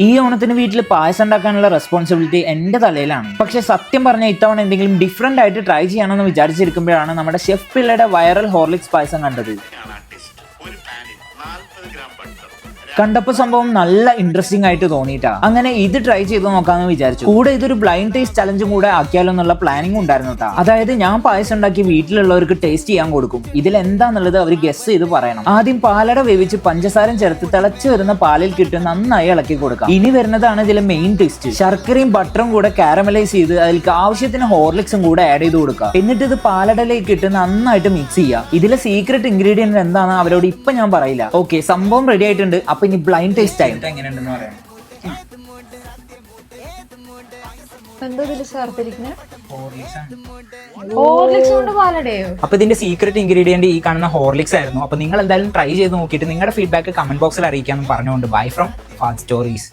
ഈ ഓണത്തിന് വീട്ടിൽ പായസം ഉണ്ടാക്കാനുള്ള റെസ്പോൺസിബിലിറ്റി എന്റെ തലയിലാണ്. പക്ഷെ സത്യം പറഞ്ഞാൽ ഇത്തവണ എന്തെങ്കിലും ഡിഫറെന്റ് ആയിട്ട് ട്രൈ ചെയ്യണമെന്ന് വിചാരിച്ചിരിക്കുമ്പോഴാണ് നമ്മുടെ ഷെഫ് പിള്ളയുടെ വൈറൽ ഹോർലിക്സ് പായസം കണ്ടത്. കണ്ടപ്പോൾ സംഭവം നല്ല ഇൻട്രസ്റ്റിംഗ് ആയിട്ട് തോന്നിയിട്ടാ അങ്ങനെ ഇത് ട്രൈ ചെയ്ത് നോക്കാന്ന് വിചാരിച്ചു. കൂടെ ഇതൊരു ബ്ലൈൻഡ് ടേസ്റ്റ് ചലഞ്ചും കൂടെ ആക്കിയാലോ എന്നുള്ള പ്ലാനിങ് ഉണ്ടായിരുന്നു കേട്ടോ. അതായത് ഞാൻ പായസം ഉണ്ടാക്കി വീട്ടിലുള്ളവർക്ക് ടേസ്റ്റ് ചെയ്യാൻ കൊടുക്കും. ഇതിൽ എന്താന്നുള്ളത് അവർ ഗസ് ചെയ്ത് പറയണം. ആദ്യം പാലട വേവിച്ച് പഞ്ചസാരം ചേർത്ത് തിളച്ചു വരുന്ന പാലിൽ കിട്ടി നന്നായി ഇളക്കി കൊടുക്കാം. ഇനി വരുന്നതാണ് ഇതിലെ മെയിൻ ടേസ്റ്റ്. ശർക്കരയും ബട്ടറും കൂടെ കാരമലൈസ് ചെയ്ത് അതിലേക്ക് ആവശ്യത്തിന് ഹോർലിക്സും കൂടെ ആഡ് ചെയ്ത് കൊടുക്കുക. എന്നിട്ട് ഇത് പാലടയിലേക്ക് ഇട്ട് നന്നായിട്ട് മിക്സ് ചെയ്യുക. ഇതിലെ സീക്രട്ട് ഇൻഗ്രീഡിയന്റ് എന്താണെന്ന് അവരോട് ഇപ്പൊ ഞാൻ പറയില്ല. ഓക്കെ, സംഭവം റെഡി ആയിട്ടുണ്ട്. അപ്പൊ ഇനി ബ്ലൈൻഡ് ടേസ്റ്റ് ആയി എങ്ങനെയുണ്ടെന്ന് പറയാം. അപ്പൊ ഇതിന്റെ സീക്രട്ട് ഇൻഗ്രീഡിയന്റ് ഈ കാണുന്ന ഹോർലിക്സ് ആയിരുന്നു. അപ്പൊ നിങ്ങൾ എന്തായാലും ട്രൈ ചെയ്ത് നോക്കിയിട്ട് നിങ്ങളുടെ ഫീഡ്ബാക്ക് കമന്റ് ബോക്സിൽ അറിയിക്കാമെന്ന് പറഞ്ഞുകൊണ്ട് ബൈ ഫ്രം ഫാസ്റ്റ് സ്റ്റോറീസ്.